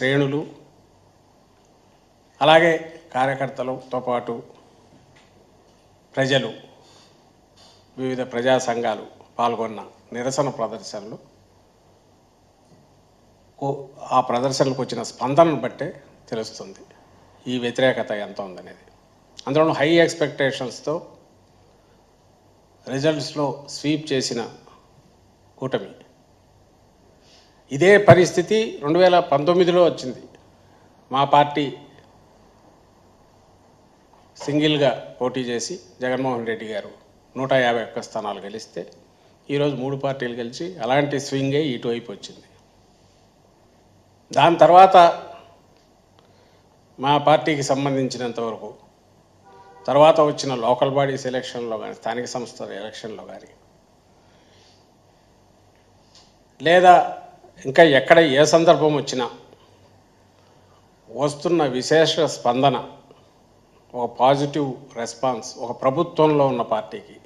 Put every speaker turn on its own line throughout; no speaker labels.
శ్రేణులు అలాగే కార్యకర్తలతో పాటు ప్రజలు వివిధ ప్రజా సంఘాలు పాల్గొన్న నిరసన ప్రదర్శనలు ఆ ప్రదర్శనలకు వచ్చిన స్పందనను బట్టే తెలుస్తుంది ఈ వ్యతిరేకత ఎంత ఉందనేది. అందులో హై ఎక్స్పెక్టేషన్స్తో రిజల్ట్స్లో స్వీప్ చేసిన కూటమి. ఇదే పరిస్థితి 2019లో వచ్చింది. మా పార్టీ సింగిల్గా పోటీ చేసి జగన్మోహన్ రెడ్డి గారు 151 స్థానాలు గెలిస్తే ఈరోజు 3 పార్టీలు గెలిచి అలాంటి స్వింగే ఇటువైపు వచ్చింది. దాని తర్వాత మా పార్టీకి సంబంధించినంతవరకు తర్వాత వచ్చిన లోకల్ బాడీస్ ఎలక్షన్లో కానీ స్థానిక సంస్థల ఎలక్షన్లో కానీ లేదా ఇంకా ఎక్కడ ఏ సందర్భం వచ్చినా వస్తున్న విశేష స్పందన, ఒక పాజిటివ్ రెస్పాన్స్ ఒక ప్రభుత్వంలో ఉన్న పార్టీకి,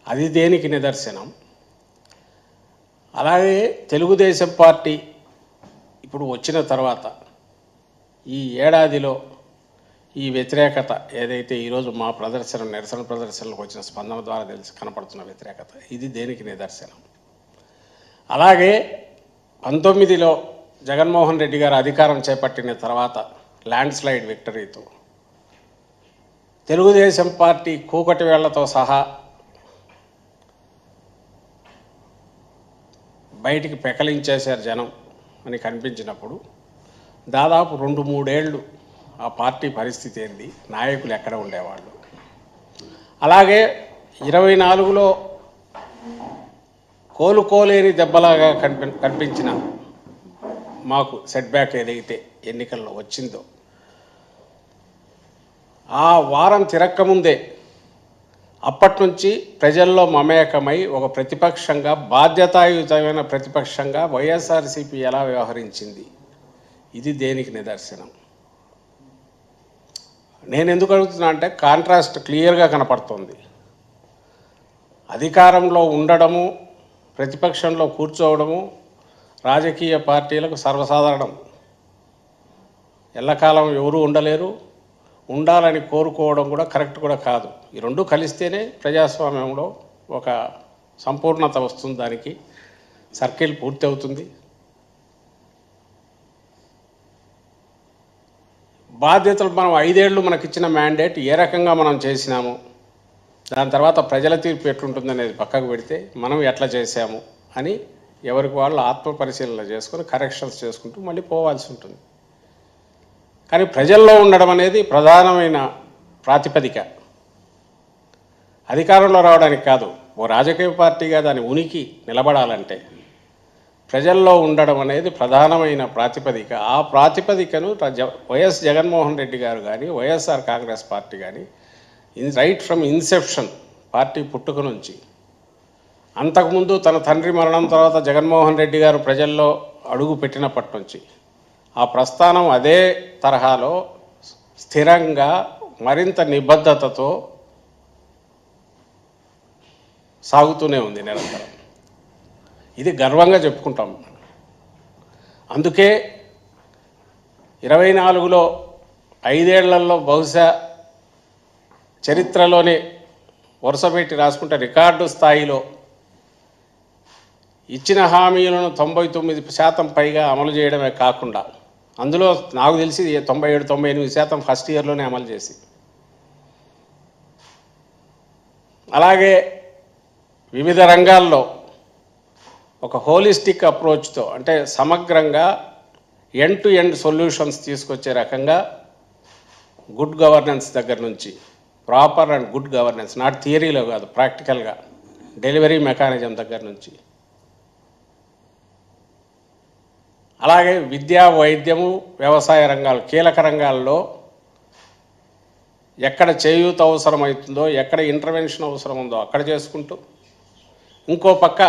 అది దేనికి నిదర్శనం. అలాగే తెలుగుదేశం పార్టీ ఇప్పుడు వచ్చిన తర్వాత ఈ ఏడాదిలో ఈ వ్యతిరేకత ఏదైతే ఈరోజు మా నిరసన ప్రదర్శనలకు వచ్చిన స్పందన ద్వారా కనపడుతున్న వ్యతిరేకత, ఇది దేనికి నిదర్శనం. అలాగే 19లో జగన్మోహన్ రెడ్డి గారు అధికారం చేపట్టిన తర్వాత ల్యాండ్ స్లైడ్ విక్టరీతో తెలుగుదేశం పార్టీ కూకటి వేళ్లతో సహా బయటికి పెకలించేశారు జనం అని కనిపించినప్పుడు దాదాపు 2-3 ఏళ్ళు ఆ పార్టీ పరిస్థితి ఏంది, నాయకులు ఎక్కడ ఉండేవాళ్ళు. అలాగే 24లో కోలుకోలేని దెబ్బలాగా కనిపించిన మాకు సెట్బ్యాక్ ఏదైతే ఎన్నికల్లో వచ్చిందో, ఆ వారం తిరక్కముందే అప్పటి నుంచి ప్రజల్లో మమేకమై ఒక ప్రతిపక్షంగా, బాధ్యతాయుతమైన ప్రతిపక్షంగా వైఎస్ఆర్సీపీ ఎలా వ్యవహరించింది, ఇది దేనికి నిదర్శనం. నేను ఎందుకు అడుగుతున్నా అంటే కాంట్రాస్ట్ క్లియర్గా కనపడుతుంది. అధికారంలో ఉండడము, ప్రతిపక్షంలో కూర్చోవడము రాజకీయ పార్టీలకు సర్వసాధారణం. ఎల్లకాలం ఎవరూ ఉండలేరు, ఉండాలని కోరుకోవడం కూడా కరెక్ట్ కూడా కాదు. ఈ రెండు కలిస్తేనే ప్రజాస్వామ్యంలో ఒక సంపూర్ణత వస్తుంది, దానికి సర్కిల్ పూర్తి అవుతుంది. బాధ్యతలు మనం 5 ఏళ్ళు మనకిచ్చిన మ్యాండేట్ ఏ రకంగా మనం చేసినాము, దాని తర్వాత ప్రజల తీర్పు ఎట్లుంటుందనేది పక్కకు పెడితే మనం ఎట్లా చేశాము అని ఎవరికి వాళ్ళు ఆత్మపరిశీలన చేసుకొని కరెక్షన్స్ చేసుకుంటూ మళ్ళీ పోవాల్సి ఉంటుంది. కానీ ప్రజల్లో ఉండడం అనేది ప్రధానమైన ప్రాతిపదిక. అధికారంలో రావడానికి కాదు, ఓ రాజకీయ పార్టీగా దాని ఉనికి నిలబడాలంటే ప్రజల్లో ఉండడం అనేది ప్రధానమైన ప్రాతిపదిక. ఆ ప్రాతిపదికను వైఎస్ జగన్మోహన్ రెడ్డి గారు కానీ వైఎస్ఆర్ కాంగ్రెస్ పార్టీ కానీ రైట్ ఫ్రమ్ ఇన్సెప్షన్, పార్టీ పుట్టుక నుంచి, అంతకుముందు తన తండ్రి మరణం తర్వాత జగన్మోహన్ రెడ్డి గారు ప్రజల్లో అడుగు పెట్టినప్పటి నుంచి ఆ ప్రస్థానం అదే తరహాలో స్థిరంగా మరింత నిబద్ధతతో సాగుతూనే ఉంది నిరంతరం. ఇది గర్వంగా చెప్పుకుంటాం. అందుకే 24లో 5 ఏళ్లలో బహుశా చరిత్రలోనే వరుసపెట్టి రాసుకుంటే రికార్డు స్థాయిలో ఇచ్చిన హామీలను 99% పైగా అమలు చేయడమే కాకుండా, అందులో నాకు తెలిసి 97-98% ఫస్ట్ ఇయర్లోనే అమలు చేసి, అలాగే వివిధ రంగాల్లో ఒక హోలిస్టిక్ అప్రోచ్తో, అంటే సమగ్రంగా ఎండ్ టు ఎండ్ సొల్యూషన్స్ తీసుకొచ్చే రకంగా గుడ్ గవర్నెన్స్ దగ్గర నుంచి, proper and good governance, not థియరీలో కాదు ప్రాక్టికల్గా, డెలివరీ మెకానిజం దగ్గర నుంచి, అలాగే విద్యా, వైద్యము, వ్యవసాయ రంగాలు కీలక రంగాల్లో ఎక్కడ చేయూత అవసరమవుతుందో, ఎక్కడ ఇంటర్వెన్షన్ అవసరం ఉందో అక్కడ చేసుకుంటూ, ఇంకో పక్క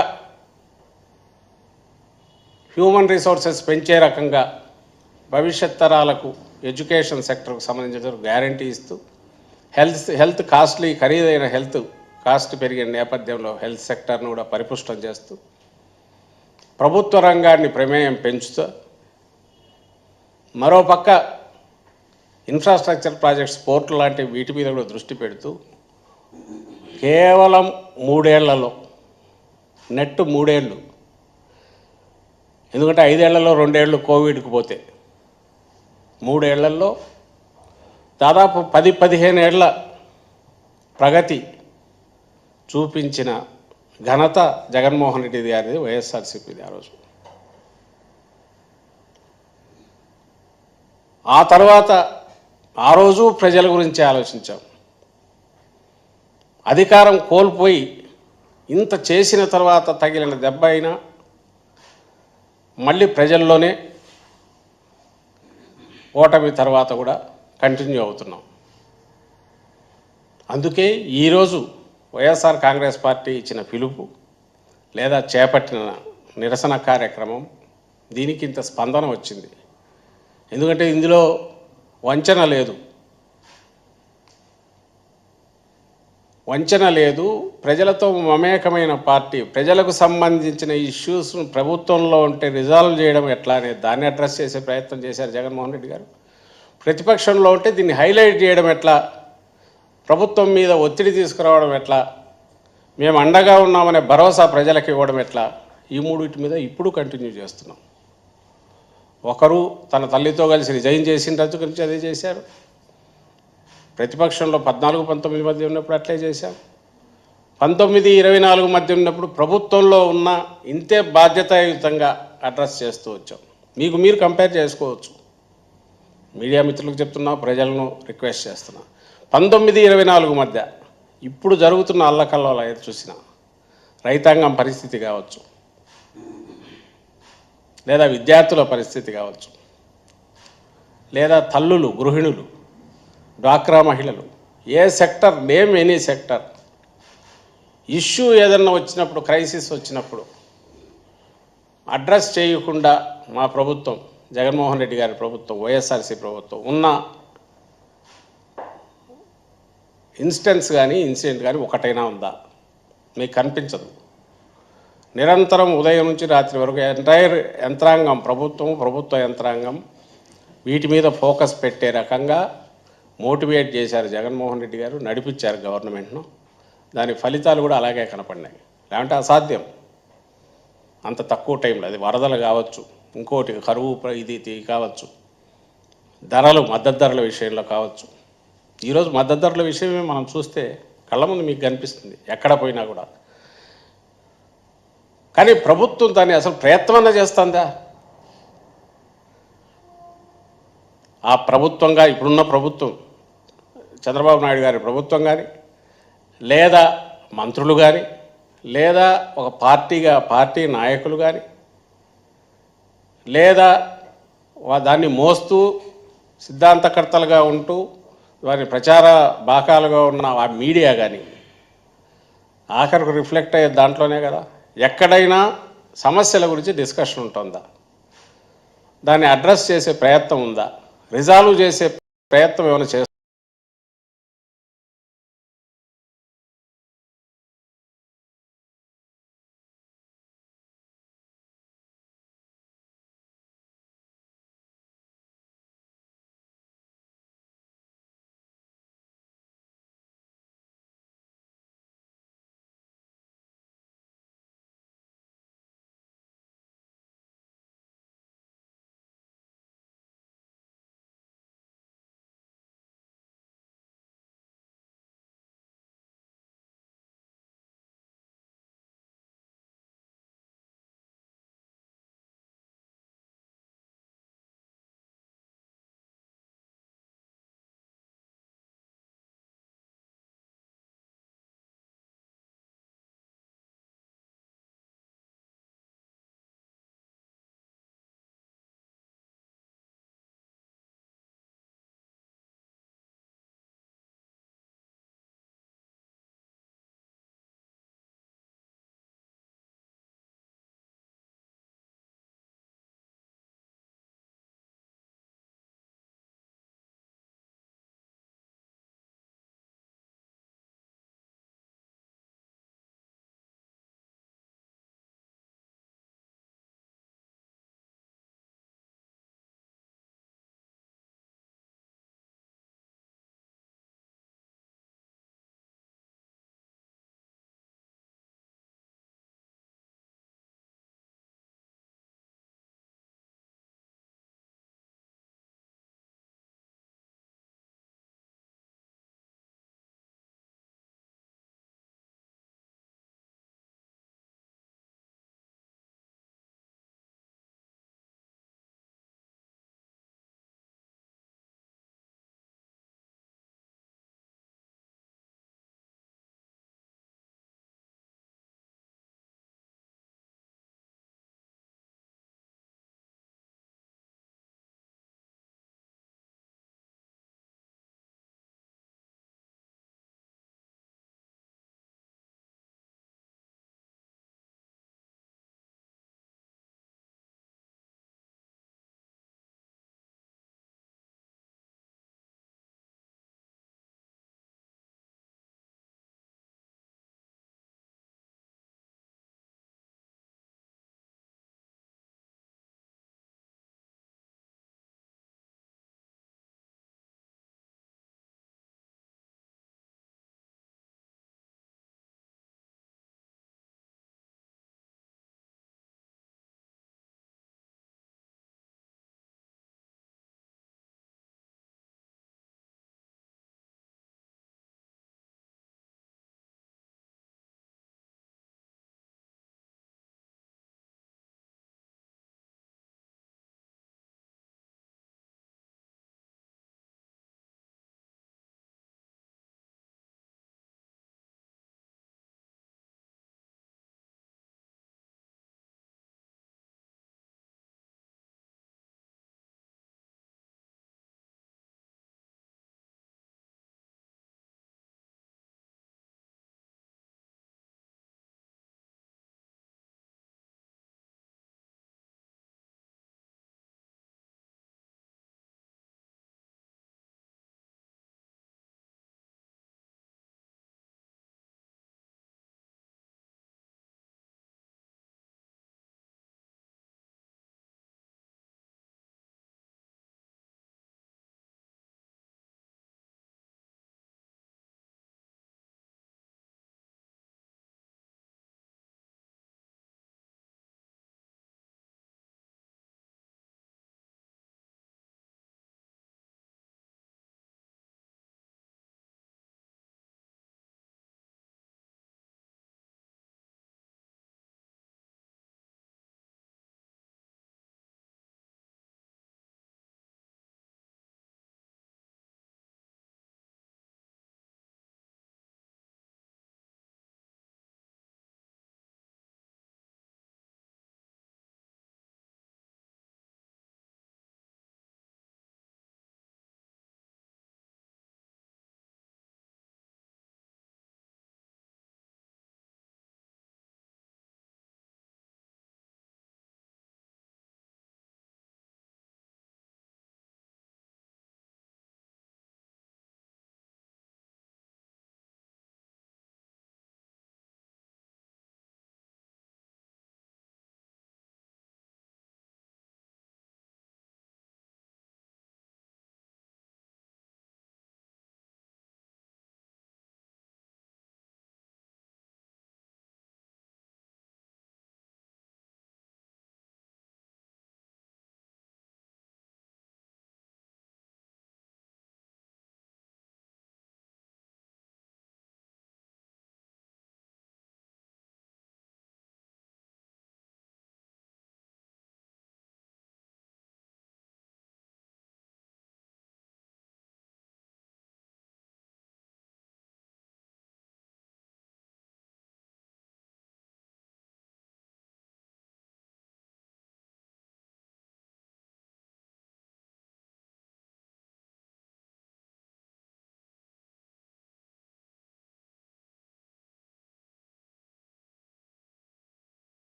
హ్యూమన్ రిసోర్సెస్ పెంచే రకంగా భవిష్యత్ తరాలకు ఎడ్యుకేషన్ సెక్టర్కు సంబంధించిన గ్యారంటీ ఇస్తూ, హెల్త్ ఖరీదైన హెల్త్ కాస్ట్ పెరిగిన నేపథ్యంలో హెల్త్ సెక్టర్ను కూడా పరిపుష్టం చేస్తూ, ప్రభుత్వ రంగాన్ని ప్రమేయం పెంచుతూ, మరోపక్క ఇన్ఫ్రాస్ట్రక్చర్ ప్రాజెక్ట్స్, పోర్టు లాంటి వీటి మీద కూడా దృష్టి పెడుతూ కేవలం 3 ఏళ్లలో, నెట్ 3 ఏళ్ళు, ఎందుకంటే 5 ఏళ్లలో 2 ఏళ్ళు కోవిడ్కి పోతే 3 ఏళ్లలో దాదాపు 10-15 ఏళ్ల ప్రగతి చూపించిన ఘనత జగన్మోహన్ రెడ్డి గారిది, వైఎస్ఆర్సీపీది. ఆ రోజు ఆ తర్వాత ఆ రోజు ప్రజల గురించి ఆలోచించాం. అధికారం కోల్పోయి ఇంత చేసిన తర్వాత తగిలిన దెబ్బ అయినా మళ్ళీ ప్రజల్లోనే ఓటమి తర్వాత కూడా కంటిన్యూ అవుతున్నాం. అందుకే ఈరోజు వైఎస్ఆర్ కాంగ్రెస్ పార్టీ ఇచ్చిన పిలుపు లేదా చేపట్టిన నిరసన కార్యక్రమం, దీనికి ఇంత స్పందన వచ్చింది. ఎందుకంటే ఇందులో వంచన లేదు, ప్రజలతో మమేకమైన పార్టీ. ప్రజలకు సంబంధించిన ఇష్యూస్ను ప్రభుత్వంలో ఉంటే రిజాల్వ్ చేయడం ఎట్లా అనే దాన్ని అడ్రస్ చేసే ప్రయత్నం చేశారు జగన్మోహన్ రెడ్డి గారు. ప్రతిపక్షంలో ఉంటే దీన్ని హైలైట్ చేయడం ఎట్లా, ప్రభుత్వం మీద ఒత్తిడి తీసుకురావడం ఎట్లా, మేము అండగా ఉన్నామనే భరోసా ప్రజలకు ఇవ్వడం ఎట్లా, ఈ మూడింటి మీద ఇప్పుడు కంటిన్యూ చేస్తున్నాం. ఒకరు తన తల్లితో కలిసి రిజైన్ చేసిన రద్దు గురించి అదే చేశారు. ప్రతిపక్షంలో 14-19 మధ్య ఉన్నప్పుడు అట్లే చేశాం. 19-24 మధ్య ఉన్నప్పుడు ప్రభుత్వంలో ఉన్న ఇంతే బాధ్యతాయుతంగా అడ్రస్ చేస్తూ వచ్చాం. మీకు మీరు కంపేర్ చేసుకోవచ్చు. మీడియా మిత్రులకు చెప్తున్నా, ప్రజలను రిక్వెస్ట్ చేస్తున్నా. 19-24 మధ్య ఇప్పుడు జరుగుతున్న అల్లకల్లోల ఏది చూసినా, రైతాంగం పరిస్థితి కావచ్చు, లేదా విద్యార్థుల పరిస్థితి కావచ్చు, లేదా తల్లులు, గృహిణులు, డ్వాక్రా మహిళలు, ఏ sector, name any sector, issue ఏదన్నా వచ్చినప్పుడు, క్రైసిస్ వచ్చినప్పుడు అడ్రస్ చేయకుండా మా ప్రభుత్వం, జగన్మోహన్ రెడ్డి గారి ప్రభుత్వం, వైఎస్ఆర్సీ ప్రభుత్వం ఉన్న ఇన్సిడెంట్స్ కానీ ఇన్సిడెంట్ కానీ ఒకటైనా ఉందా? మీకు కనిపించదు. నిరంతరం ఉదయం నుంచి రాత్రి వరకు ఎంటైర్ యంత్రాంగం, ప్రభుత్వ యంత్రాంగం వీటి మీద ఫోకస్ పెట్టే రకంగా మోటివేట్ చేశారు జగన్మోహన్ రెడ్డి గారు, నడిపించారు గవర్నమెంట్ను. దాని ఫలితాలు కూడా అలాగే కనపడినాయి. లేదంటే అసాధ్యం అంత తక్కువ టైంలో. అది వరదలు కావచ్చు, ఇంకోటి కరువు ఇది కావచ్చు, ధరలు, మద్దతు ధరల విషయంలో కావచ్చు. ఈరోజు మద్దతు ధరల విషయమే మనం చూస్తే కళ్ళ ముందు మీకు కనిపిస్తుంది ఎక్కడ పోయినా కూడా. కానీ ప్రభుత్వం దాన్ని అసలు ప్రయత్నం చేస్తుందా? ఆ ప్రభుత్వంగా ఇప్పుడున్న ప్రభుత్వం, చంద్రబాబు నాయుడు గారి ప్రభుత్వం కానీ, లేదా మంత్రులు కానీ, లేదా ఒక పార్టీ నాయకులు కానీ, లేదా దాన్ని మోస్తూ సిద్ధాంతకర్తలుగా ఉంటూ వారి ప్రచార బాకాలుగా ఉన్న ఆ మీడియా కానీ, ఆఖరికి రిఫ్లెక్ట్ అయ్యే దాంట్లోనే కదా. ఎక్కడైనా సమస్యల గురించి డిస్కషన్ ఉంటుందా? దాన్ని అడ్రస్ చేసే ప్రయత్నం ఉందా? రిజాల్వ్ చేసే ప్రయత్నం ఏమైనా చేస్తుందా?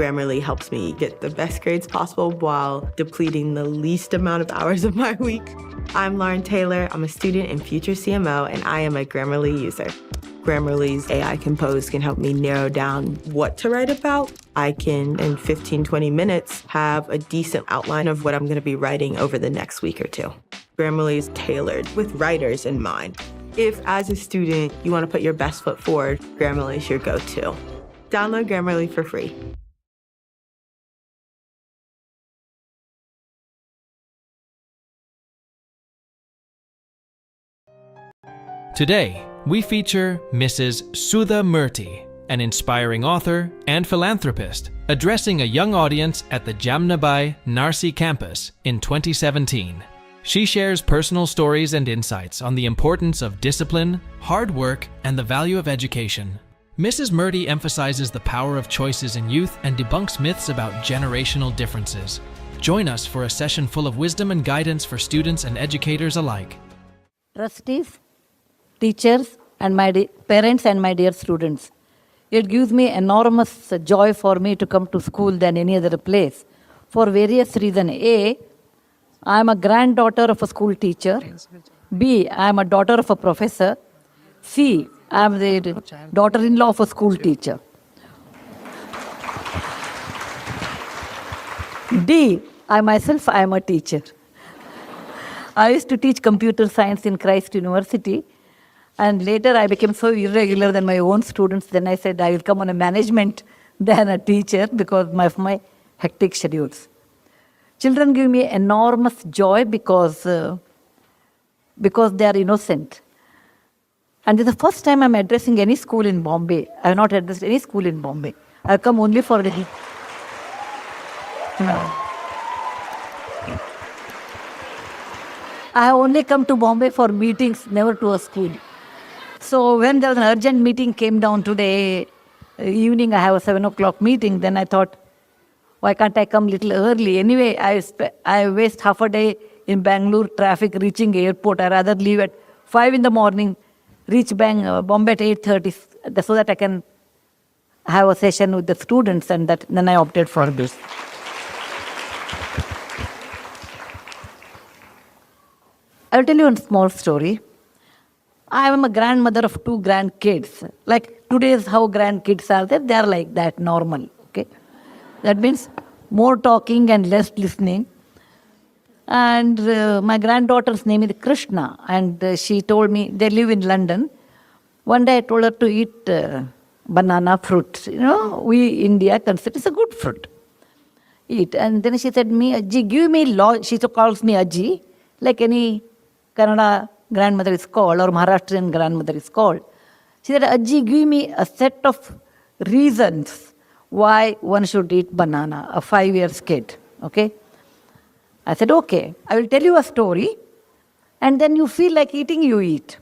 Grammarly helps me get the best grades possible while depleting the least amount of hours of my week. I'm Lauren Taylor. I'm a student in Future CMO, and I am a Grammarly user. Grammarly's AI Compose can help me narrow down what to write about. I can, in 15, 20 minutes, have a decent outline of what I'm going to be writing over the next week or two. Grammarly is tailored with writers in mind. If, as a student, you want to put your best foot forward, Grammarly is your go-to. Download Grammarly for free.
Today, we feature Mrs. Sudha Murty, an inspiring author and philanthropist, addressing a young audience at the Jamnabai Narsi campus in 2017. She shares personal stories and insights on the importance of discipline, hard work, and the value of education. Mrs. Murty emphasizes the power of choices in youth and debunks myths about generational differences. Join us for a session full of wisdom and guidance for students and educators alike.
Trustees, teachers, and my parents and my dear students. It gives me enormous joy for me to come to school than any other place for various reasons. A, I am a granddaughter of a school teacher. B, I am a daughter of a professor. C, I am the daughter-in-law of a school teacher. D, I am a teacher. I used to teach computer science in Christ University, and later I became so irregular than my own students. Then I said I will come on a management than a teacher because of my hectic schedules. Children give me enormous joy because they are innocent. And this is the first time I'm addressing any school in Bombay. I have not addressed any school in Bombay. I have come only for the... I have only come to Bombay for meetings, never to a school. So when there was an urgent meeting came down today, evening I have a 7 o'clock meeting, then I thought, why can't I come a little early? Anyway, I waste half a day in Bangalore traffic reaching airport. I rather leave at 5 in the morning, reach Bombay at 8:30 so that I can have a session with the students, and then I opted for this. I'll tell you a small story. I am a grandmother of 2 grandkids. Like today's how grandkids are there, they are like that, normal. Okay, that means more talking and less listening. And my granddaughter's name is Krishna, and she told me, they live in London. One day I told her to eat banana fruit. You know, we India consider it's a good fruit. Eat. And then she said, me, Ajji, give me law. She calls me Ajji, like any Kannada grandmother is called, or Maharashtrian grandmother is called. She said, Ajji, give me a set of reasons why one should eat banana, a 5 years kid. Okay? I said, okay, I will tell you a story, and then you feel like eating, you eat.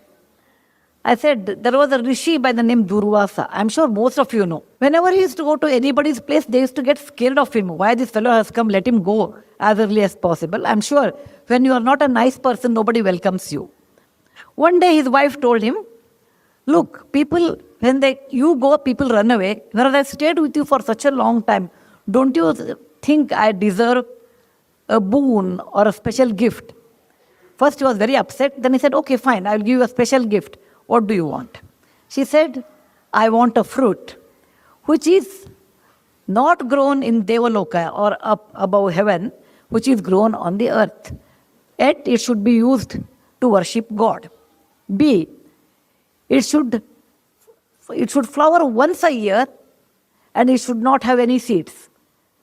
I said, there was a rishi by the name Durvasa. I'm sure most of you know. Whenever he used to go to anybody's place, they used to get scared of him. Why this fellow has come, let him go as early as possible. I'm sure when you are not a nice person, nobody welcomes you. One day his wife told him, look, people, when you go, people run away. Whereas I stayed with you for such a long time, don't you think I deserve a boon or a special gift? First he was very upset. Then he said, okay, fine, I will give you a special gift. What do you want? She said, I want a fruit which is not grown in Devaloka or up above heaven, which is grown on the earth. Yet it should be used to worship God. B, it should flower once a year and it should not have any seeds.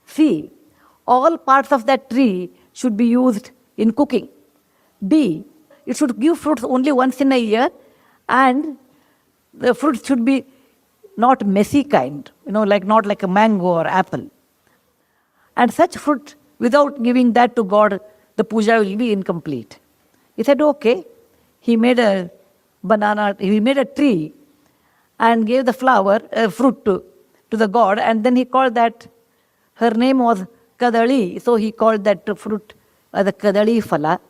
C, all parts of that tree should be used in cooking. D, it should give fruits only once in a year, and the fruit should be not messy kind, not like a mango or apple. And such fruit, without giving that to God, the puja will be incomplete. He said, okay. He made a tree and gave the fruit to the God, and then he called that, her name was Kadali, so he called that fruit the Kadali Phala.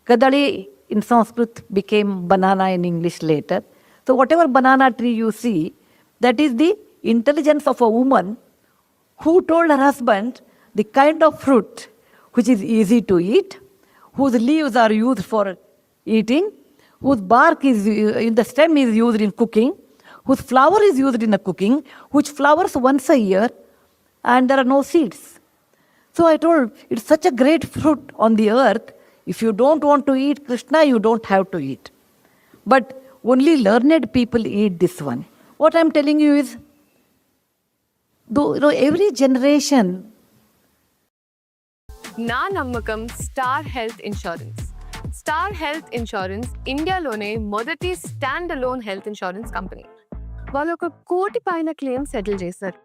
Kadali in Sanskrit became banana in English later. So whatever banana tree you see, that is the intelligence of a woman who told her husband the kind of fruit which is easy to eat, whose leaves are used for eating, whose bark is in the stem is used in cooking, whose flower is used in the cooking, which flowers once a year, and there are no seeds. So I told, it's such a great fruit on the earth. If you don't want to eat Krishna, you don't have to eat. But only learned people eat this one. What I'm telling you is, though, every generation.
నా నమ్మకం star health insurance. Star health insurance ఇండియాలోనే మొదటి stand alone health insurance company. వాళ్ళు 1 కోటి పైన claims settle చేశారు.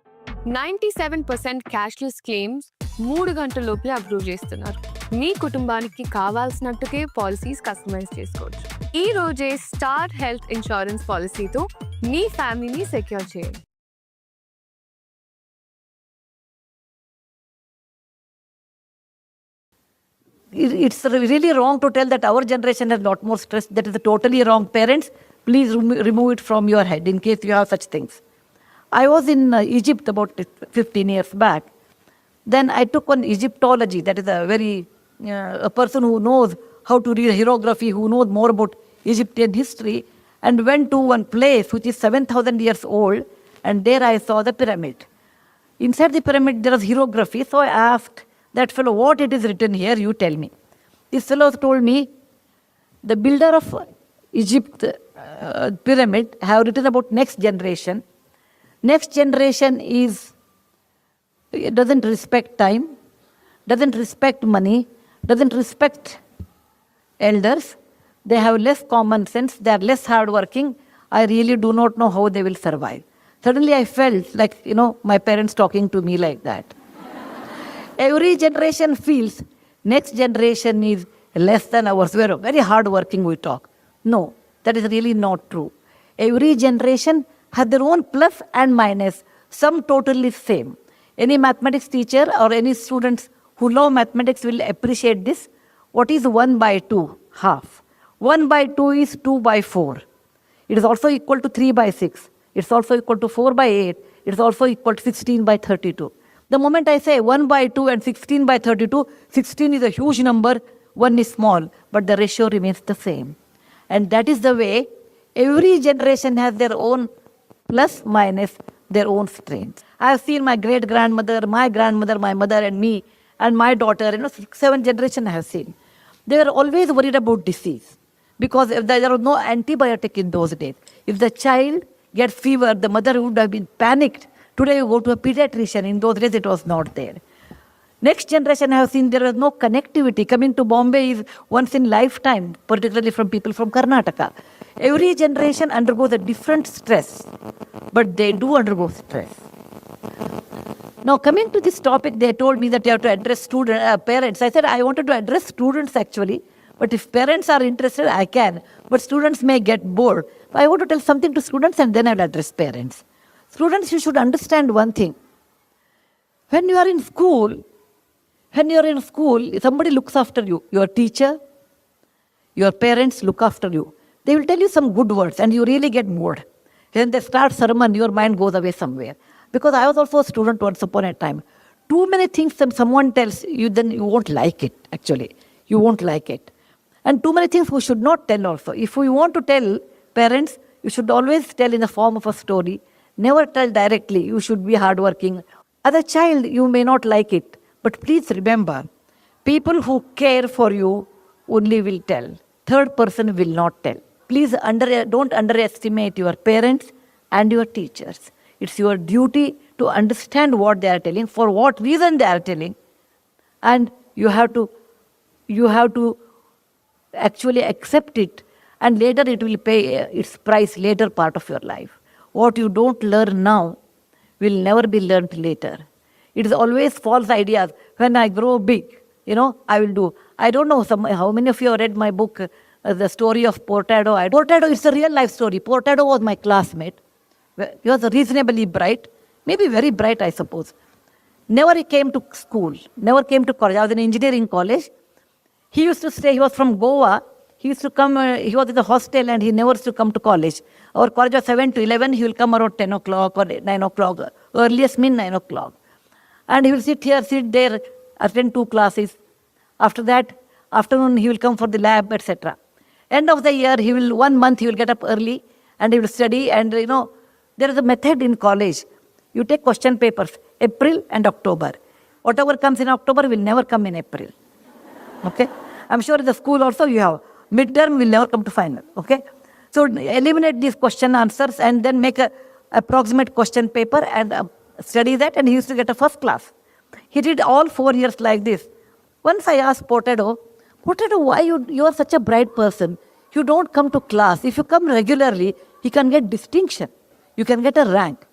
97% cashless claims 3 గంటల లోపలే అప్రూవ్ చేస్తున్నారు. మీ కుటుంబానికి కావాల్సినట్టుకే పాలసీస్ కస్టమైజ్ చేసుకోవచ్చు. ఈ రోజే స్టార్ హెల్త్ ఇన్సూరెన్స్ పాలసీతో మీ ఫ్యామిలీని సెక్యూర్ చేయండి.
It's really wrong to tell that our generation has lot more stress. That is totally wrong. Parents, please remove it from your head in case you have such things. I was in Egypt about 15 years back. Then I took on Egyptology. That is a person who knows how to read hieroglyphy, who knows more about Egyptian history, and went to one place which is 7,000 years old, and there I saw the pyramid. Inside the pyramid there was hieroglyphy, so I asked that fellow, what it is written here, you tell me. This fellow told me, the builder of Egypt pyramid have written about next generation. Next generation doesn't respect time, doesn't respect money, doesn't respect elders. They have less common sense, they are less hardworking. I really do not know how they will survive. Suddenly I felt like, my parents talking to me like that. Every generation feels next generation is less than ours. We are very hardworking, we talk. No, that is really not true. Every generation has their own plus and minus, some totally same. Any mathematics teacher or any students who love mathematics will appreciate this. What is 1 by 2? Half. 1 by 2 is 2 by 4. It is also equal to 3 by 6. It's also equal to 4 by 8. It's also equal to 16 by 32. The moment I say 1 by 2 and 16 by 32, 16 is a huge number, 1 is small, but the ratio remains the same. And that is the way every generation has their own plus, minus, their own strengths. I have seen my great-grandmother, my grandmother, my mother and me, and my daughter, 6-7 generations I have seen. They were always worried about disease because if there was no antibiotic in those days. If the child gets fever, the mother would have been panicked. Today you go to a pediatrician. In those days it was not there. Next generation I have seen there was no connectivity. Coming to Bombay is once in lifetime, particularly from people from Karnataka. Every generation undergoes a different stress, but they do undergo stress. Now coming to this topic, they told me that you have to address parents. I said I wanted to address students actually, but if parents are interested, I can. But students may get bored. I want to tell something to students and then I will address parents. Students, you should understand one thing. When you are in school, somebody looks after you. Your teacher, your parents look after you. They will tell you some good words and you really get bored. When they start sermon, your mind goes away somewhere. Because I was also a student once upon a time. Too many things that someone tells you, then you won't like it, actually. You won't like it. And too many things we should not tell also. If we want to tell parents, you should always tell in the form of a story. Never tell directly. You should be hardworking. As a child, you may not like it. But please remember, people who care for you only will tell. Third person will not tell. Please don't underestimate your parents and your teachers. It's your duty to understand what they are telling, for what reason they are telling. And you have to actually accept it. And later it will pay its price later part of your life. What you don't learn now will never be learned later. It is always false ideas. When I grow big, I will do. I don't know how many of you have read my book, The Story of Portado. Portado is a real life story. Portado was my classmate. He was reasonably bright, maybe very bright, I suppose. Never came to school, never came to college. I was in engineering college. He used to stay, he was from Goa. He used to come, he was in the hostel and he never used to come to college. Our college was 7 to 11, he will come around 10 o'clock or 9 o'clock, earliest mean 9 o'clock. And he will sit here, sit there, attend 2 classes. After that, afternoon he will come for the lab, etc. End of the year, 1 month he will get up early and he will study. And there is a method in college. You take question papers, April and October. Whatever comes in October will never come in April. Okay? I'm sure in the school also you have. Midterm will never come to final. Okay? So eliminate these question answers and then make a approximate question paper and study that, and he used to get a first class. He did all 4 years like this. Once I asked Potato, why you are such a bright person? You don't come to class. If you come regularly, you can get distinction. You can get a rank.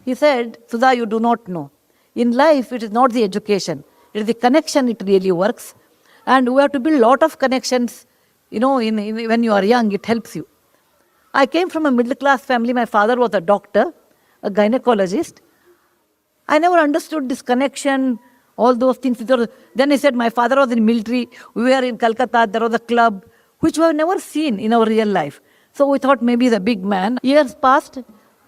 He said, Sudha, you do not know. In life, it is not the education. It is the connection it really works. And we have to build a lot of connections. When you are young, it helps you. I came from a middle-class family. My father was a doctor, a gynecologist. I never understood this connection, all those things. Then he said, my father was in military. We were in Calcutta. There was a club, which we have never seen in our real life. So we thought maybe he's a big man. Years passed.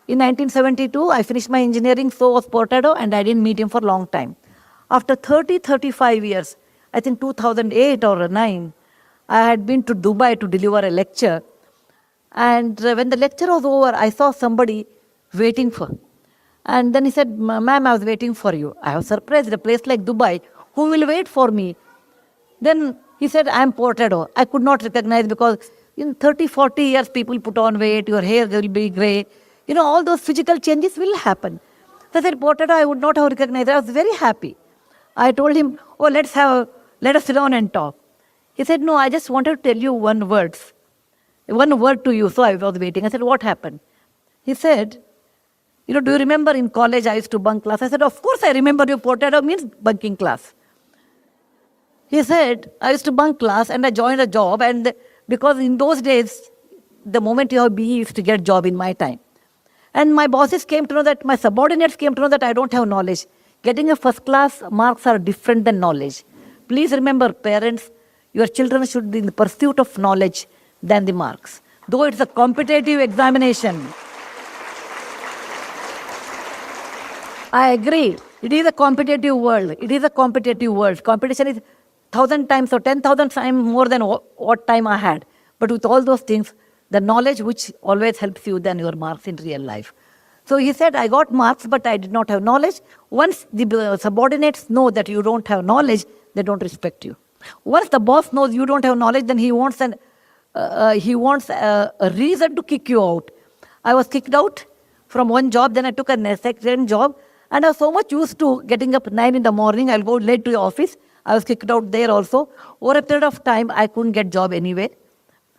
In 1972, I finished my engineering, so was Potato, and I didn't meet him for a long time. After 35 years, I think 2008 or 9, I had been to Dubai to deliver a lecture. And when the lecture was over, I saw somebody waiting for. And then he said, ma'am, I was waiting for you. I was surprised, a place like Dubai, who will wait for me? Then he said, I am Potato. I could not recognize because in 30, 40 years, people put on weight, your hair will be grey. All those physical changes will happen. So I said, Potato, I would not have recognized. I was very happy. I told him, let us sit down and talk. He said, no, I just wanted to tell you one word to you. So I was waiting. I said, what happened? He said, do you remember in college I used to bunk class? I said, of course I remember you. Potato means bunking class. He said, I used to bunk class and I joined a job. And because in those days, the moment you have BE, you used to get job in my time. And my bosses came to know that, my subordinates came to know that I don't have knowledge. Getting a first class marks are different than knowledge. Please remember, parents, your children should be in the pursuit of knowledge than the marks. Though it's a competitive examination. I agree. It is a competitive world. Competition is 1,000 times or 10,000 times more than what time I had. But with all those things, the knowledge which always helps you than your marks in real life. So he said, I got marks, but I did not have knowledge. Once the subordinates know that you don't have knowledge, they don't respect you. Once the boss knows you don't have knowledge, then he wants a reason to kick you out. I was kicked out from one job, then I took a second job, and I was so much used to getting up 9 in the morning, I'll go late to the office. I was kicked out there also. Over a period of time, I couldn't get job anywhere.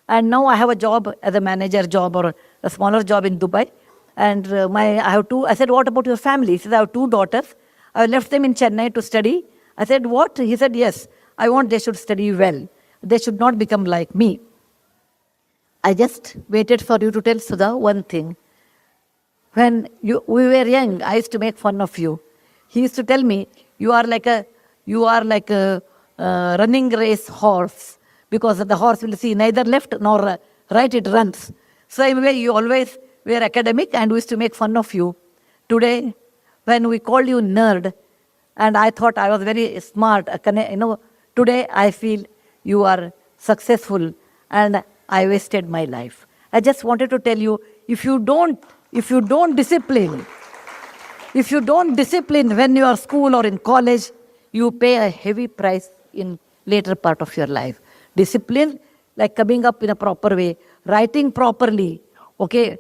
And now I have a job as a manager job or a smaller job in Dubai. And I said, what about your family? He said, I have 2 daughters. I left them in Chennai to study. I said, what? He said, yes, I want they should study well. They should not become like me. I just waited for you to tell Sudha one thing. When we were young, I used to make fun of you. He used to tell me, you are like a running race horse, because the horse will see neither left nor right, it runs. Same way, you always were academic and we used to make fun of you. Today, when we called you nerd, and I thought I was very smart, today I feel you are successful and I wasted my life. I just wanted to tell you, if you don't discipline when you are school or in college, you pay a heavy price in later part of your life. Discipline, like coming up in a proper way, writing properly, okay,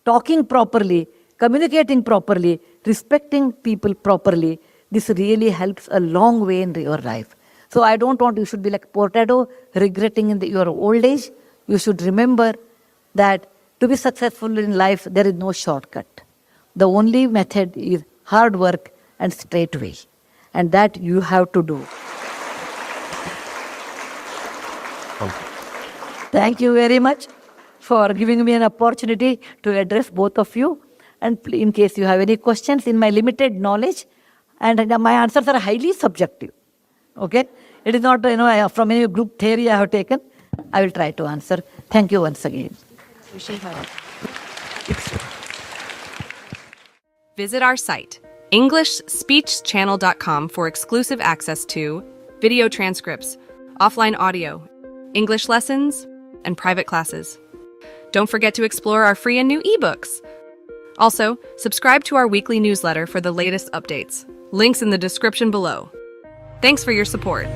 talking properly, communicating properly, respecting people properly. This really helps a long way in your life. So I don't want you should be like Potato, regretting in your old age. You should remember that to be successful in life, there is no shortcut. The only method is hard work and straight way. And that you have to do. Thank you very much for giving me an opportunity to address both of you. And in case you have any questions in my limited knowledge, and my answers are highly subjective. Okay? It is not, from any group theory I have taken. I will try to answer. Thank you once again.
Visit our site, EnglishSpeechChannel.com for exclusive access to video transcripts, offline audio, English lessons, and private classes. Don't forget to explore our free and new ebooks. Also, subscribe to our weekly newsletter for the latest updates. Links in the description below. Thanks for your support.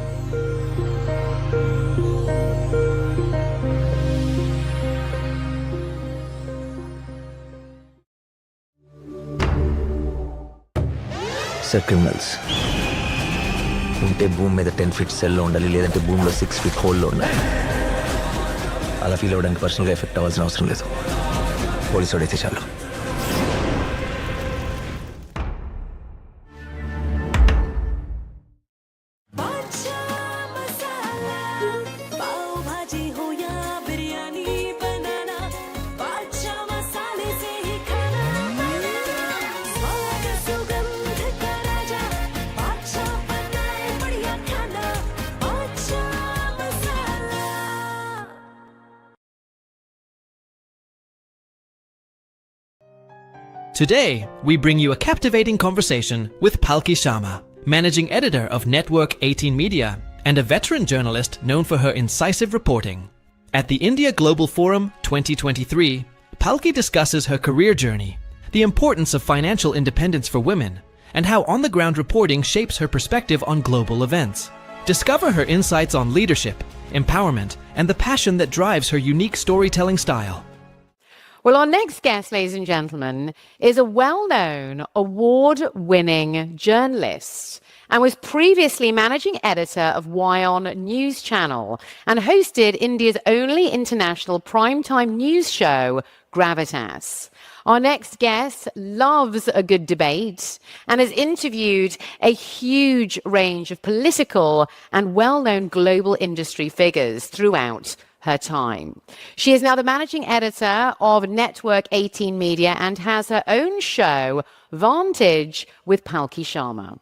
Sir criminals ఉంటే భూమి మీద 10 feet సెల్లో ఉండాలి, లేదంటే భూమిలో 6 feet హోల్లో ఉండాలి. అలా feel అవ్వడానికి పర్సనల్గా ఎఫెక్ట్ అవ్వాల్సిన అవసరం లేదు. పోలీసు వాడైతే చాలు.
Today, we bring you a captivating conversation with Palki Sharma, managing editor of Network 18 Media and a veteran journalist known for her incisive reporting. At the India Global Forum 2023, Palki discusses her career journey, the importance of financial independence for women, and how on-the-ground reporting shapes her perspective on global events. Discover her insights on leadership, empowerment, and the passion that drives her unique storytelling style.
Well, our next guest, ladies and gentlemen, is a well-known, award-winning journalist and was previously managing editor of WION News Channel and hosted India's only international primetime news show, Gravitas. Our next guest loves a good debate and has interviewed a huge range of political and well-known global industry figures throughout her time. She is now the managing editor of Network 18 Media and has her own show, Vantage, with Palki Sharma,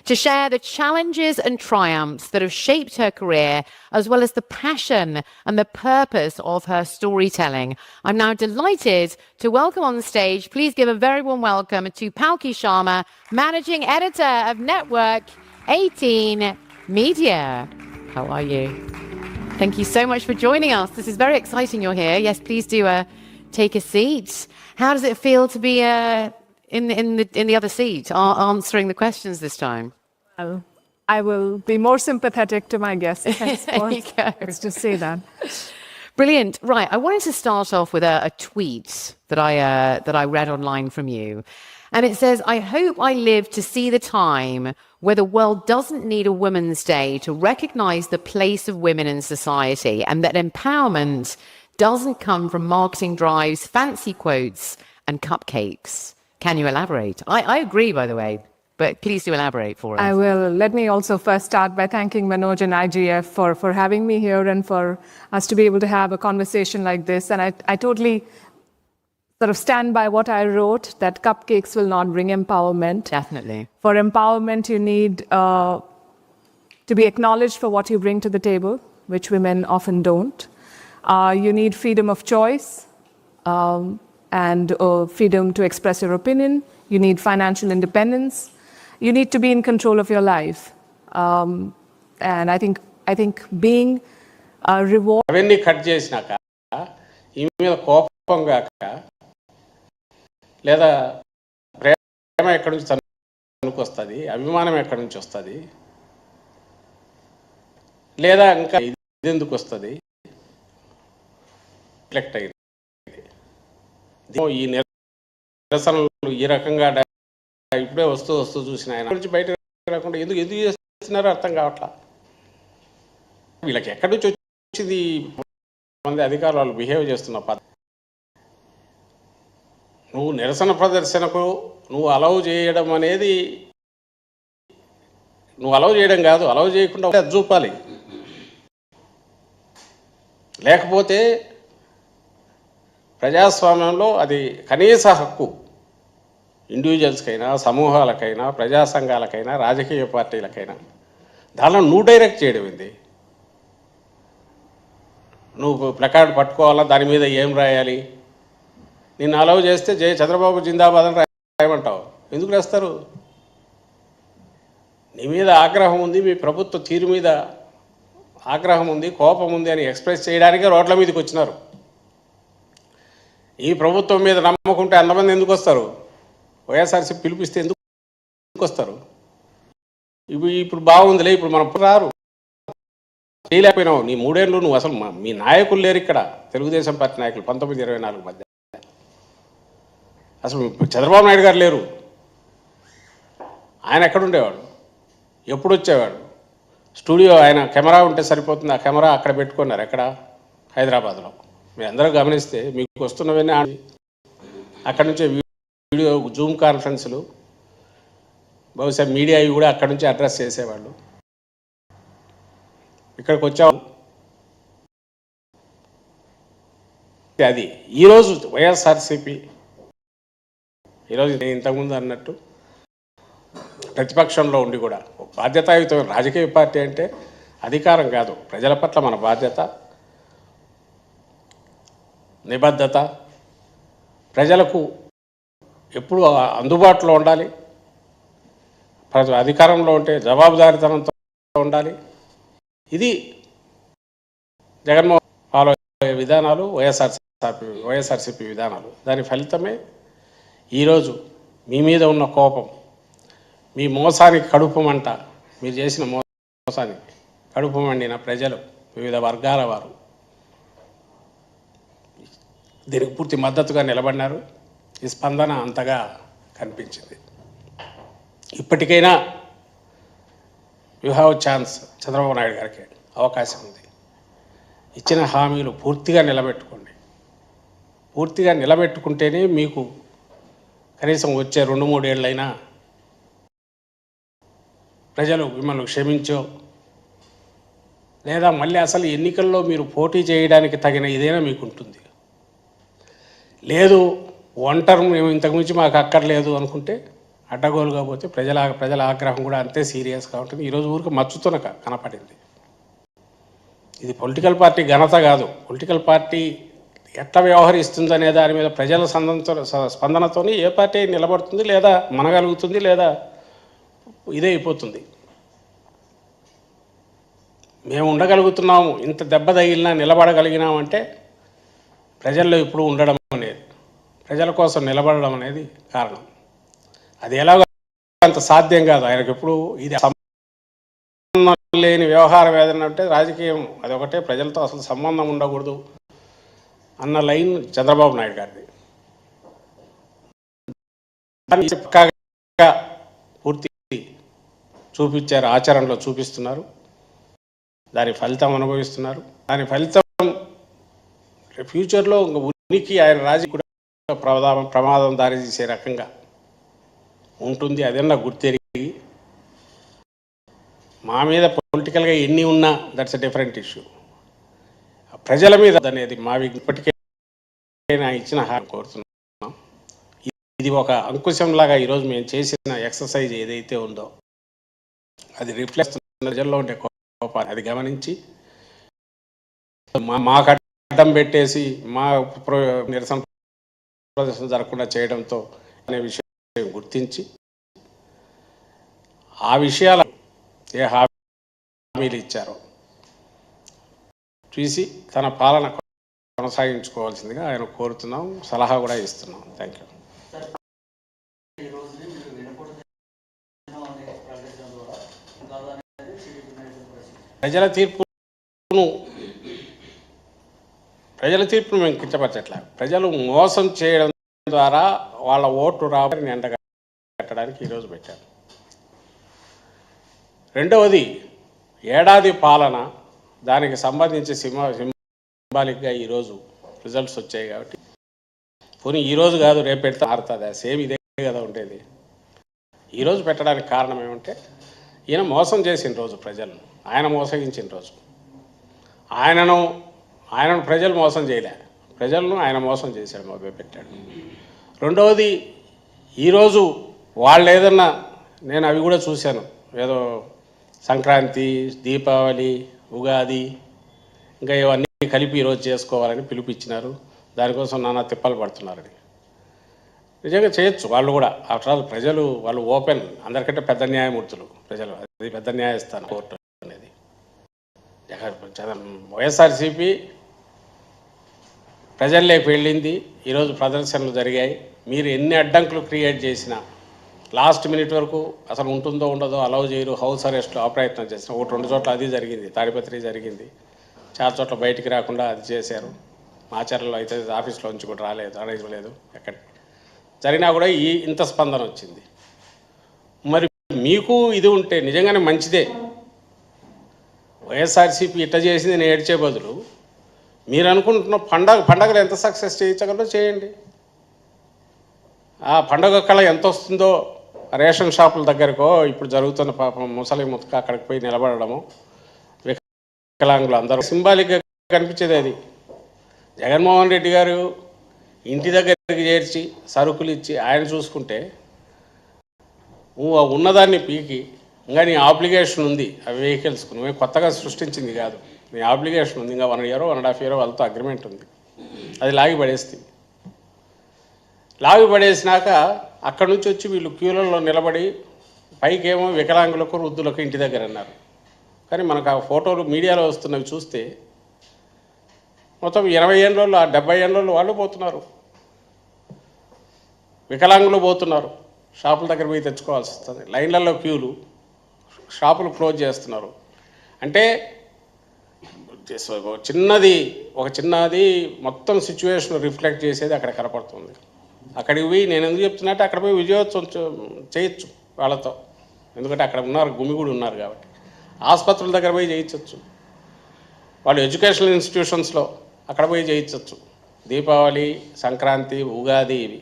to share the challenges and triumphs that have shaped her career, as well as the passion and the purpose of her storytelling. I'm now delighted to welcome on stage, please give a very warm welcome to Palki Sharma, managing editor of Network 18 Media. How are you? Thank you so much for joining us. This is very exciting you're here. Yes, please do take a seat. How does it feel to be in the other seat, answering the questions this time?
Well, I will be more sympathetic to my guests.
There you go.
Let's just say that.
Brilliant. Right, I wanted to start off with a tweet that I read online from you. And it says, "I hope I live to see the time where the world doesn't need a Women's Day to recognize the place of women in society, and that empowerment doesn't come from marketing drives, fancy quotes, and cupcakes." Can you elaborate? I agree, by the way, but please do elaborate for us.
I will. Let me also first start by thanking Manoj and IGF for having me here and for us to be able to have a conversation like this. And I totally sort of stand by what I wrote, that cupcakes will not bring empowerment.
Definitely.
For empowerment, you need to be acknowledged for what you bring to the table, which women often don't. You need freedom of choice and freedom to express your opinion. You need financial independence. You need to be in control of your life. And I think being rewarded.
అవన్నీ cut చేసినాక ఈ మీద కోపం గాక లేదా ప్రేమ ఎక్కడి నుంచి తనకు వస్తుంది, అభిమానం ఎక్కడి నుంచి వస్తుంది, లేదా ఇంకా ఇది ఎందుకు వస్తుంది, రిఫ్లెక్ట్ అయింది. ఈ నిరసనలు ఈ రకంగా ఇప్పుడే వస్తూ చూసిన ఆయన నుంచి బయట రాకుండా ఎందుకు చేస్తున్నారో అర్థం కావట్లా. వీళ్ళకి ఎక్కడి నుంచి వచ్చింది మంది అధికారులు వాళ్ళు బిహేవ్ చేస్తున్న పద్ధతి. నువ్వు నిరసన ప్రదర్శనకు నువ్వు అలౌ చేయడం అనేది నువ్వు అలౌ చేయడం కాదు, అలౌ చేయకుండా అది చూపాలి. లేకపోతే ప్రజాస్వామ్యంలో అది కనీస హక్కు ఇండివిజువల్స్కైనా, సమూహాలకైనా, ప్రజా సంఘాలకైనా, రాజకీయ పార్టీలకైనా. దానిలో నువ్వు డైరెక్ట్ చేయడం ఏంది? నువ్వు ప్లకార్డ్ పట్టుకోవాలా, దాని మీద ఏం రాయాలి, నిన్ను అలౌ చేస్తే చంద్రబాబు జిందాబాద్ అని రాయమంటావు. ఎందుకు రాస్తారు? నీ మీద ఆగ్రహం ఉంది, మీ ప్రభుత్వ తీరు మీద ఆగ్రహం ఉంది, కోపం ఉంది అని ఎక్స్ప్రెస్ చేయడానికే రోడ్ల మీదకి వచ్చినారు. ఈ ప్రభుత్వం మీద నమ్మకుంటే అంతమంది ఎందుకు వస్తారు? వైఎస్ఆర్సీపీ పిలిపిస్తే ఎందుకు వస్తారు? ఇప్పుడు బాగుందిలే, ఇప్పుడు మనం రారు, చేయలేకపోయినావు. నీ 3 ఏళ్ళు నువ్వు అసలు మీ నాయకులు లేరు ఇక్కడ, తెలుగుదేశం పార్టీ నాయకులు 19-24 మధ్య. అసలు చంద్రబాబు నాయుడు గారు లేరు. ఆయన ఎక్కడుండేవాడు, ఎప్పుడు వచ్చేవాడు? స్టూడియో ఆయన కెమెరా ఉంటే సరిపోతుంది, ఆ కెమెరా అక్కడ పెట్టుకున్నారు, ఎక్కడ? హైదరాబాద్లో. మీరు అందరూ గమనిస్తే మీకు వస్తున్నవన్నీ అక్కడి నుంచే వీడియో జూమ్ కాన్ఫరెన్సులు, బహుశా మీడియా ఇవి కూడా అక్కడి నుంచి అడ్రస్ చేసేవాళ్ళు. ఇక్కడికి వచ్చావు. అది ఈరోజు వైఎస్ఆర్సీపీ, ఈరోజు నేను ఇంతకుముందు అన్నట్టు ప్రతిపక్షంలో ఉండి కూడా బాధ్యతాయుతమైన రాజకీయ పార్టీ అంటే అధికారం కాదు, ప్రజల పట్ల మన బాధ్యత, నిబద్ధత, ప్రజలకు ఎప్పుడు అందుబాటులో ఉండాలి, అధికారంలో ఉంటే జవాబుదారీతనంతో ఉండాలి. ఇది జగన్మోహన్ ఫాలో అయ్యే విధానాలు, వైఎస్ఆర్సీపీ విధానాలు. దాని ఫలితమే ఈరోజు మీ మీద ఉన్న కోపం, మీ మోసానికి కడుపు మంట, మీరు చేసిన మోసానికి కడుపు మండిన ప్రజలు, వివిధ వర్గాల వారు దీనికి పూర్తి మద్దతుగా నిలబడినారు. ఈ స్పందన అంతగా కనిపించింది. ఇప్పటికైనా you have chance, Chandrababu Naidu గారికి అవకాశం ఉంది. ఇచ్చిన హామీలు పూర్తిగా నిలబెట్టుకోండి. పూర్తిగా నిలబెట్టుకుంటేనే మీకు కనీసం వచ్చే 2-3 ఏళ్ళైనా ప్రజలు మిమ్మల్ని క్షమించో, లేదా మళ్ళీ అసలు ఎన్నికల్లో మీరు పోటీ చేయడానికి తగిన ఇదైనా మీకు ఉంటుంది. లేదు ఒంటరి మేము ఇంతకుమించి మాకు అక్కర్లేదు అనుకుంటే అడ్డగోలుగా పోతే ప్రజల ఆగ్రహం కూడా అంతే సీరియస్గా ఉంటుంది. ఈరోజు ఊరికి మచ్చుతున్న కనపడింది. ఇది పొలిటికల్ పార్టీ ఘనత కాదు, పొలిటికల్ పార్టీ ఎట్లా వ్యవహరిస్తుందనే దాని మీద ప్రజల స్పందనతో ఏ పార్టీ నిలబడుతుంది, లేదా మనగలుగుతుంది, లేదా ఇదే అయిపోతుంది. మేము ఉండగలుగుతున్నాము, ఇంత దెబ్బ తగిలినా నిలబడగలిగినామంటే ప్రజల్లో ఇప్పుడు ఉండడం అనేది, ప్రజల కోసం నిలబడడం అనేది కారణం. అది ఎలాగో అంత సాధ్యం కాదు ఆయనకు. ఎప్పుడు ఇది సంబంధం లేని వ్యవహారం ఏదైనా అంటే రాజకీయం అదొకటే, ప్రజలతో అసలు సంబంధం ఉండకూడదు అన్న లైన్ చంద్రబాబు నాయుడు గారిది. పక్కాగా పూర్తి చూపించారు, ఆచరణలో చూపిస్తున్నారు, దాని ఫలితం అనుభవిస్తున్నారు. దాని ఫలితం ఫ్యూచర్లో ఉనికి ఆయన రాజకీయ ప్రమాదం దారి తీసే రకంగా ఉంటుంది. అదన్నా గుర్తెరిగి మా మీద పొలిటికల్గా ఎన్ని ఉన్నా దట్స్ ఎ డిఫరెంట్ ఇష్యూ. ప్రజల మీద అనేది మా ఇప్పటికే ఇచ్చిన హామీ కోరుతున్నాం. ఇది ఒక అంకుశంలాగా ఈరోజు మేము చేసిన ఎక్సర్సైజ్ ఏదైతే ఉందో అది రిఫ్లెక్ట్ ప్రజల్లో ఉండే కోపాన్ని అది గమనించి మాకు అడ్డం పెట్టేసి మా నిరసన ప్రదర్శన జరగకుండా చేయడంతో అనే విషయం గుర్తించి ఆ విషయాల ఏ హామీలు ఇచ్చారో చూసి తన పాలన కొనసాగించుకోవాల్సిందిగా ఆయన కోరుతున్నాం, సలహా కూడా ఇస్తున్నాం. Thank you. ప్రజల తీర్పును మేము కించపరచట్లా. ప్రజలు మోసం చేయడం ద్వారా వాళ్ళ ఓటు రాబడిని ఎండగట్టడానికి ఈరోజు పెట్టారు. రెండవది ఏడాది పాలన, దానికి సంబంధించి సింబాలిక్గా ఈరోజు రిజల్ట్స్ వచ్చాయి కాబట్టి పోనీ ఈరోజు కాదు రేపు పెడితే మారుతుంది, సేమ్ ఇదే కదా ఉండేది. ఈరోజు పెట్టడానికి కారణం ఏమంటే ఈయన మోసం చేసిన రోజు ప్రజలను, ఆయన మోసగించిన రోజు. ఆయనను ప్రజలు మోసం చేయలే, ప్రజలను ఆయన మోసం చేశాడు, మొదలు పెట్టాడు. రెండవది ఈరోజు వాళ్ళు ఏదన్నా, నేను అవి కూడా చూశాను, ఏదో సంక్రాంతి, దీపావళి, ఉగాది ఇంకా ఇవన్నీ కలిపి ఈరోజు చేసుకోవాలని పిలుపిచ్చినారు. దానికోసం నానా తిప్పలు పడుతున్నారని. నిజంగా చేయొచ్చు వాళ్ళు కూడా. ఆఫ్టర్ ఆల్ ప్రజలు వాళ్ళు ఓపెన్, అందరికంటే పెద్ద న్యాయమూర్తులు ప్రజలు. అది పెద్ద న్యాయస్థానం కోర్టు అనేది. వైఎస్ఆర్సీపీ ప్రజల్లోకి వెళ్ళింది. ఈరోజు ప్రదర్శనలు జరిగాయి. మీరు ఎన్ని అడ్డంకులు క్రియేట్ చేసినా లాస్ట్ మినిట్ వరకు అసలు ఉంటుందో ఉండదో అలౌ చేయరు, హౌస్ అరెస్ట్లో అప్రయత్నం చేసిన 1-2 చోట్ల అది జరిగింది, తాడిపత్రి జరిగింది, చాలా చోట్ల బయటికి రాకుండా అది చేశారు. మాచర్లలో అయితే ఆఫీస్లో నుంచి కూడా రాలేదు, అడగలేదు, ఎక్కడ జరిగినా కూడా ఇంత స్పందన వచ్చింది. మరి మీకు ఇది ఉంటే నిజంగానే మంచిదే. వైఎస్ఆర్సీపీ ఇట్ట చేసింది నేను ఏడ్చే బదులు మీరు అనుకుంటున్న పండగలు ఎంత సక్సెస్ చేయించగలరో చేయండి. ఆ పండగ కళ ఎంత వస్తుందో రేషన్ షాపుల దగ్గరకో ఇప్పుడు జరుగుతున్న పాపం ముసలి ముతక అక్కడికి పోయి నిలబడము, వికలాంగులు అందరూ సింబాలిక్గా కనిపించేది. అది జగన్మోహన్ రెడ్డి గారు ఇంటి దగ్గరికి చేర్చి సరుకులు ఇచ్చి ఆయన చూసుకుంటే ఉన్నదాన్ని పీకి ఇంకా నీ ఆబ్లిగేషన్ ఉంది ఆ వెహికల్స్కు, నువ్వే కొత్తగా సృష్టించింది కాదు, నీ ఆబ్లిగేషన్ ఉంది, ఇంకా 1 year 1.5 year వాళ్ళతో అగ్రిమెంట్ ఉంది, అది లాగి పడేసినాక అక్కడి నుంచి వచ్చి వీళ్ళు క్యూలలో నిలబడి పైకేమో వికలాంగులకు వృద్ధులకు ఇంటి దగ్గర అన్నారు. కానీ మనకు ఆ ఫోటోలు మీడియాలో వస్తున్నవి చూస్తే మొత్తం 80 ఏళ్ళలో 70 ఏళ్ళలో వాళ్ళు పోతున్నారు, వికలాంగులు పోతున్నారు, షాపుల దగ్గర పోయి తెచ్చుకోవాల్సి వస్తుంది, లైన్లలో క్యూలు, షాపులు క్లోజ్ చేస్తున్నారు. అంటే ఒక చిన్నది మొత్తం సిచ్యువేషన్ రిఫ్లెక్ట్ చేసేది అక్కడ కనపడుతుంది. అక్కడికి పోయి నేను ఎందుకు చెప్తున్నట్టే అక్కడ పోయి విజయోత్సవం చేయొచ్చు వాళ్ళతో, ఎందుకంటే అక్కడ ఉన్నారు, గుమిగూడి ఉన్నారు కాబట్టి. ఆసుపత్రుల దగ్గర పోయి చేయించవచ్చు, వాళ్ళు ఎడ్యుకేషనల్ ఇన్స్టిట్యూషన్స్లో అక్కడ పోయి చేయించవచ్చు. దీపావళి, సంక్రాంతి, ఉగాది ఇవి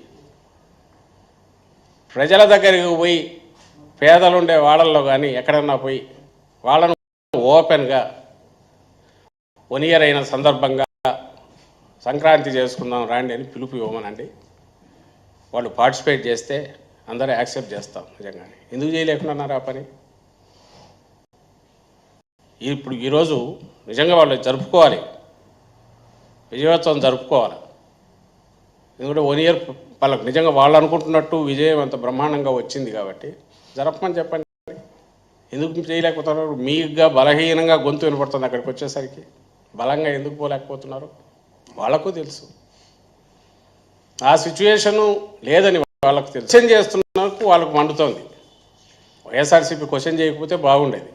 ప్రజల దగ్గరికి పోయి పేదలు ఉండే వాళ్ళల్లో కానీ ఎక్కడన్నా పోయి వాళ్ళను ఓపెన్గా 1 year అయిన సందర్భంగా సంక్రాంతి చేసుకుందాం రాండి అని పిలుపు ఇవ్వమనండి. వాళ్ళు పార్టిసిపేట్ చేస్తే అందరూ యాక్సెప్ట్ చేస్తాం. నిజంగానే ఎందుకు చేయలేకున్నారు ఆ పని? ఇప్పుడు ఈరోజు నిజంగా వాళ్ళు జరుపుకోవాలి, విజయోత్సవం జరుపుకోవాలి. ఎందుకంటే 1 year వాళ్ళకు నిజంగా వాళ్ళు అనుకుంటున్నట్టు విజయం అంత బ్రహ్మాండంగా వచ్చింది కాబట్టి జరపమని చెప్పండి. ఎందుకు చేయలేకపోతున్నారు? మీగా బలహీనంగా గొంతు వినపడుతుంది అక్కడికి వచ్చేసరికి, బలంగా ఎందుకు పోలేకపోతున్నారు వాళ్ళకు తెలుసు. ఆ సిచ్యువేషను లేదని వాళ్ళకు తెలుసు. క్వశ్చన్ చేస్తున్నందుకు వాళ్ళకు మండుతోంది. వైఎస్ఆర్సీపీ క్వశ్చన్ చేయకపోతే బాగుండేది,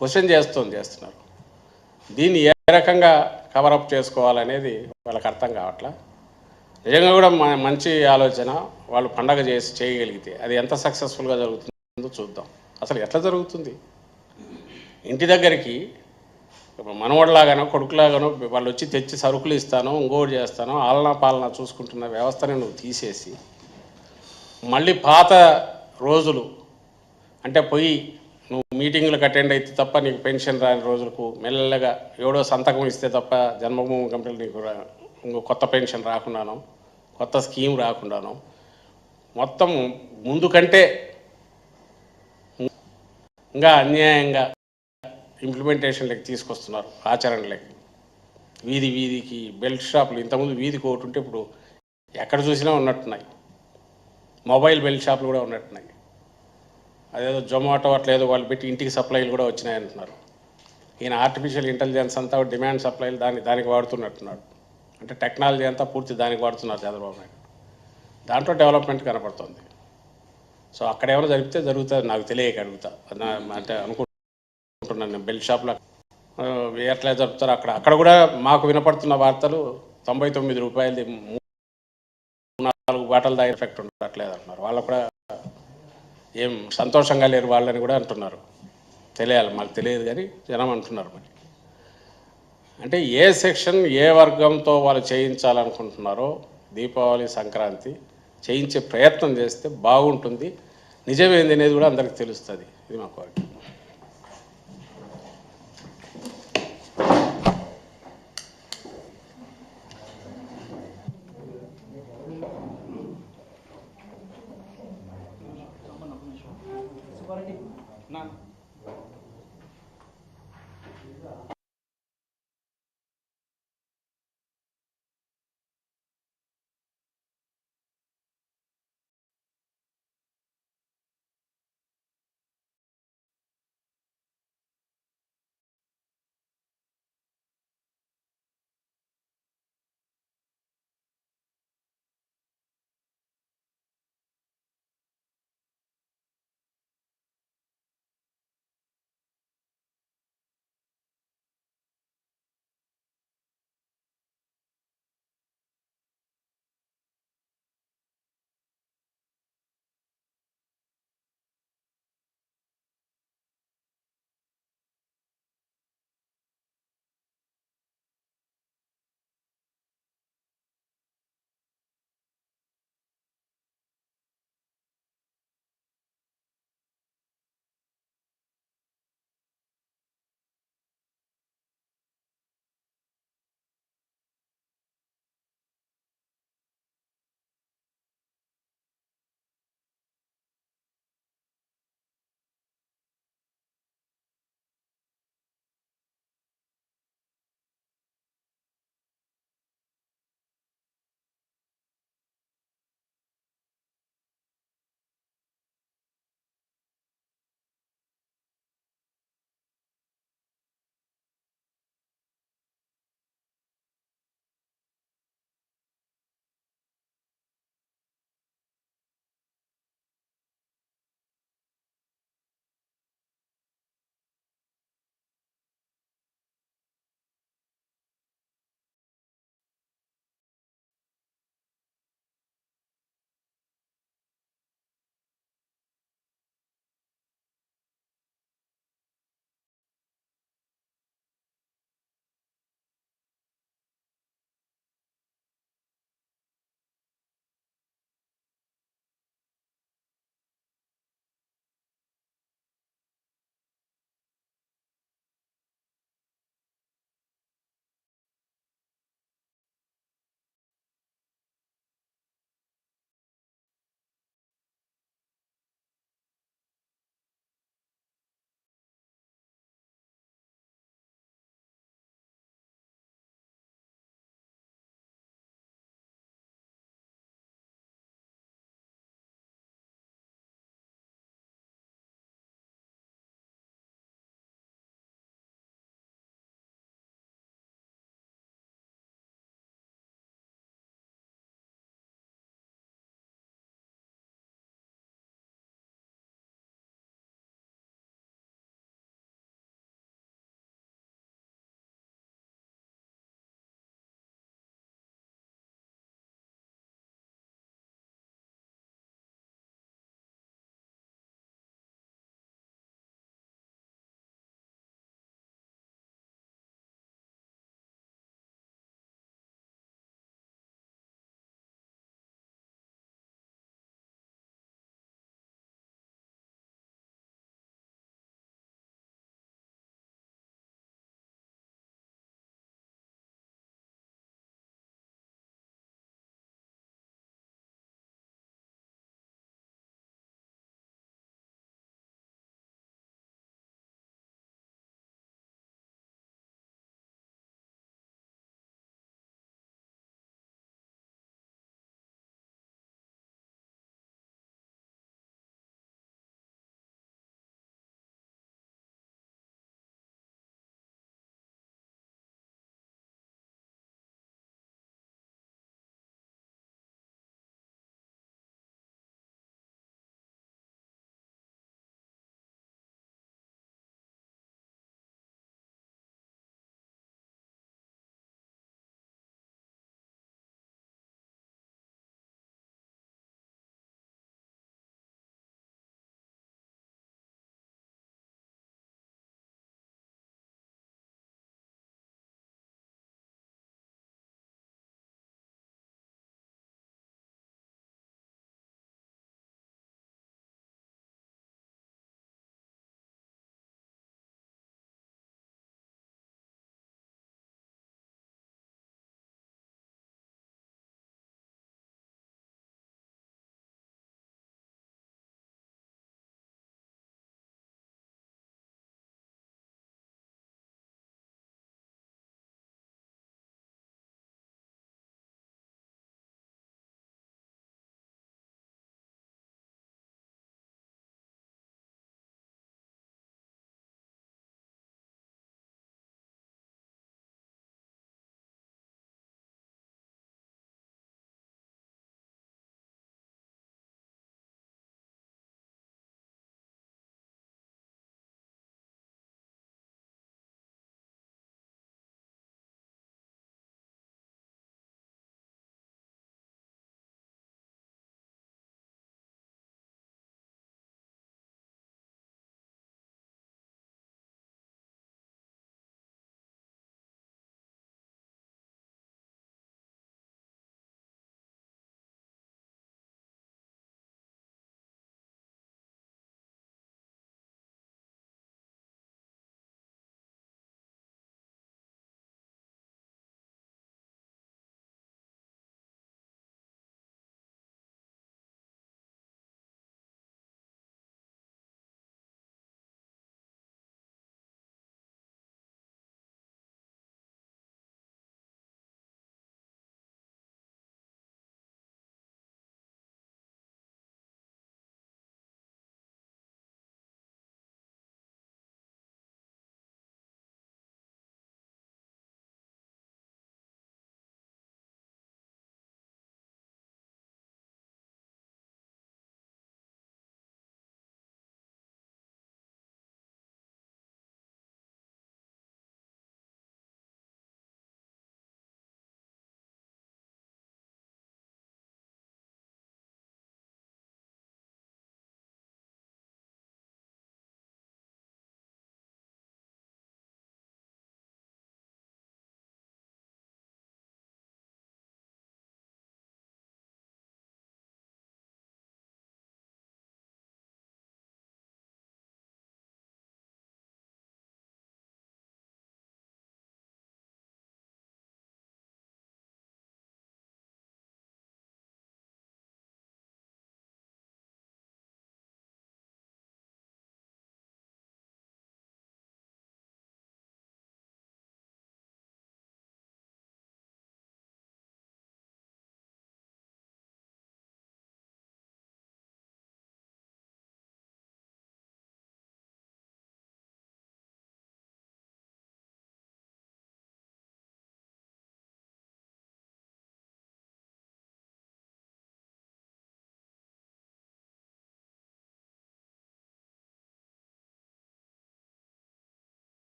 క్వశ్చన్ చేస్తున్నారు. దీన్ని ఏ రకంగా కవరప్ చేసుకోవాలనేది వాళ్ళకి అర్థం కావట్లా. నిజంగా కూడా మంచి ఆలోచన, వాళ్ళు పండగ చేయగలిగితే అది ఎంత సక్సెస్ఫుల్గా జరుగుతుందో చూద్దాం. అసలు ఎట్లా జరుగుతుంది? ఇంటి దగ్గరికి మనవడిలాగానో కొడుకులాగానో వాళ్ళు వచ్చి తెచ్చి సరుకులు ఇస్తానో ఇంకోటి చేస్తానో ఆలనా పాలన చూసుకుంటున్న వ్యవస్థని నువ్వు తీసేసి మళ్ళీ పాత రోజులు అంటే పోయి నువ్వు మీటింగ్లకు అటెండ్ అయితే తప్ప నీకు పెన్షన్ రాని రోజులకు మెల్లగా ఎవడో సంతకం ఇస్తే తప్ప జన్మభూమి కంపెనీలు నీకు ఇంకో కొత్త పెన్షన్ రాకుండానో కొత్త స్కీమ్ రాకుండానో మొత్తం ముందు కంటే ఇంకా అన్యాయంగా ఇంప్లిమెంటేషన్లకి తీసుకొస్తున్నారు, ఆచరణలకి. వీధికి బెల్ట్ షాపులు, ఇంతకుముందు వీధికి ఒకటి ఉంటే ఇప్పుడు ఎక్కడ చూసినా ఉన్నట్టున్నాయి. మొబైల్ బెల్ట్ షాపులు కూడా ఉన్నట్టున్నాయి. అదేదో జొమాటో అట్లేదో వాళ్ళు పెట్టి ఇంటికి సప్లైలు కూడా వచ్చినాయంటున్నారు. ఈయన ఆర్టిఫిషియల్ ఇంటెలిజెన్స్ అంతా డిమాండ్ సప్లైలు దానికి వాడుతున్నట్టున్నాడు. అంటే టెక్నాలజీ అంతా పూర్తి దానికి వాడుతున్నారు చంద్రబాబు నాయుడు. దాంట్లో డెవలప్మెంట్ కనపడుతుంది. సో అక్కడ ఏమైనా జరుగుతుంది నాకు తెలియక అడుగుతా, అంటే అనుకుంటున్నాను. బెల్ట్ షాప్లో ఎట్లా జరుపుతారు అక్కడ కూడా మాకు వినపడుతున్న వార్తలు 99 రూపాయలది 3-4 బాటలు దాని ఎఫెక్ట్ ఉండట్లేదు అంటున్నారు. వాళ్ళు కూడా ఏం సంతోషంగా లేరు వాళ్ళని కూడా అంటున్నారు. తెలియాలి, మాకు తెలియదు కానీ జనం అంటున్నారు. మరి అంటే ఏ సెక్షన్ ఏ వర్గంతో వాళ్ళు చేయించాలనుకుంటున్నారో దీపావళి సంక్రాంతి చేయించే ప్రయత్నం చేస్తే బాగుంటుంది. నిజమేంది అనేది కూడా అందరికీ తెలుస్తుంది. ఇది మా కోరిక.